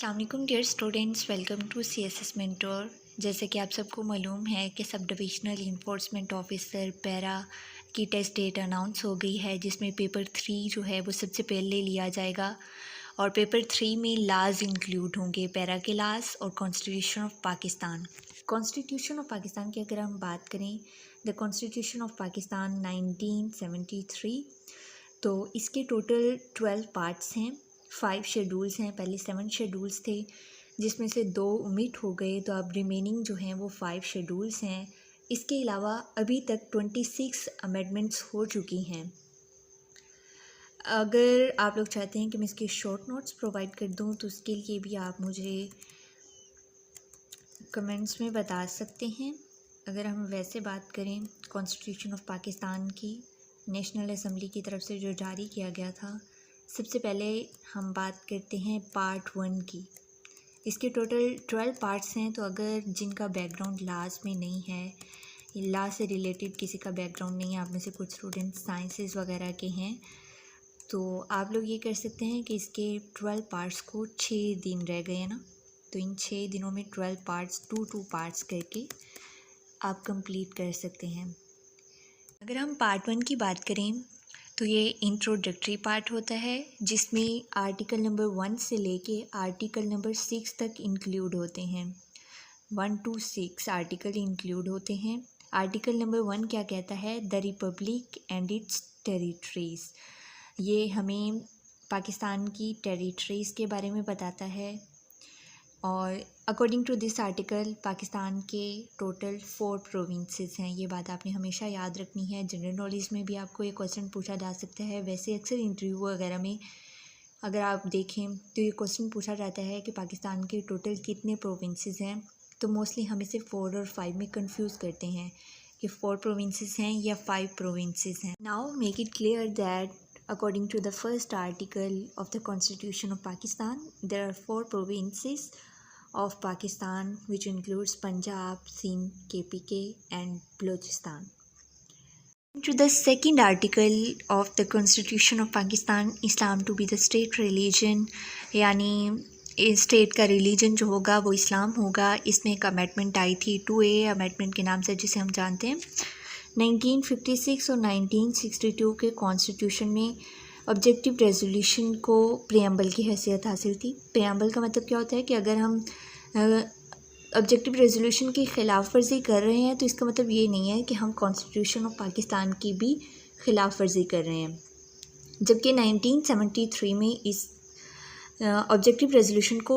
अस्सलाम वालेकुम dear students, welcome to CSS mentor. जैसे कि आप सबको मालूम है कि सब डिविजनल इन्फोर्समेंट ऑफिसर पैरा की टेस्ट डेट अनाउंस हो गई है, जिसमें पेपर 3 जो है वो सबसे पहले लिया जाएगा। और पेपर 3 में लाज इंक्लूड होंगे, पैरा के लाज और constitution of Pakistan. Constitution of Pakistan की अगर हम बात करें, द कॉन्स्टिट्यूशन ऑफ पाकिस्तान 1973, तो इसके टोटल 12 पार्ट्स हैं, 5 शेड्यूल्स हैं। पहले 7 शेड्यूल्स थे, जिसमें से 2 ओमिट हो गए, तो अब रिमेनिंग जो हैं वो 5 शेड्यूल्स हैं। इसके अलावा अभी तक 26 अमेंडमेंट्स हो चुकी हैं। अगर आप लोग चाहते हैं कि मैं इसके शॉर्ट नोट्स प्रोवाइड कर दूं, तो उसके लिए भी आप मुझे कमेंट्स में बता सकते हैं। अगर हम वैसे बात करें कॉन्स्टिट्यूशन ऑफ पाकिस्तान की, नेशनल असम्बली की तरफ से जो जारी किया गया था, सबसे पहले हम बात करते हैं पार्ट 1 की। इसके टोटल 12 पार्ट्स हैं, तो अगर जिनका बैकग्राउंड लॉज में नहीं है, लॉ से रिलेटेड किसी का बैकग्राउंड नहीं है, आप में से कुछ स्टूडेंट साइंसेस वगैरह के हैं, तो आप लोग ये कर सकते हैं कि इसके 12 पार्ट्स को 6 दिन रह गए हैं ना, तो इन 6 दिनों में 12 पार्ट्स 2 पार्ट्स करके आप कंप्लीट कर सकते हैं। अगर हम पार्ट 1 की बात करें, तो ये इंट्रोडक्टरी पार्ट होता है, जिसमें आर्टिकल नंबर 1 से लेके आर्टिकल नंबर 6 तक इंक्लूड होते हैं। 1 to 6 आर्टिकल इंक्लूड होते हैं। आर्टिकल नंबर 1 क्या कहता है? The Republic and it's territories. ये हमें पाकिस्तान की टेरिटरीज़ के बारे में बताता है। और according to this article Pakistan के टोटल 4 प्रोविंसेस हैं। ये बात आपने हमेशा याद रखनी है। जनरल नॉलेज में भी आपको ये क्वेश्चन पूछा जा सकता है। वैसे अक्सर इंटरव्यू वगैरह में अगर आप देखें तो ये क्वेश्चन पूछा जाता है कि पाकिस्तान के टोटल कितने प्रोविंसेस हैं, तो मोस्टली हम इसे 4 और 5 में कंफ्यूज करते हैं कि 4 प्रोविंसेस हैं या 5 प्रोविंसेस हैं। Now make it clear that according to the first article of the Constitution of Pakistan, there are 4 provinces of Pakistan, which includes Punjab, Sindh, KPK and Balochistan. To the second article of the Constitution of Pakistan, Islam to be the state religion, यानी state का religion जो होगा वो इस्लाम होगा। इसमें एक amendment आई थी 2A amendment के नाम से, जिसे हम जानते हैं। 1956 और 1962 के कॉन्स्टिट्यूशन में ऑब्जेक्टिव रेजोल्यूशन को प्रेम्बल की हैसियत हासिल थी। प्रेम्बल का मतलब क्या होता है कि अगर हम ऑब्जेक्टिव रेजोल्यूशन की ख़िलाफ़ वर्जी कर रहे हैं, तो इसका मतलब ये नहीं है कि हम कॉन्स्टिट्यूशन ऑफ पाकिस्तान की भी ख़िलाफ़ वर्जी कर रहे हैं। जबकि 1973 में इस ऑब्जेक्टिव रेजोल्यूशन को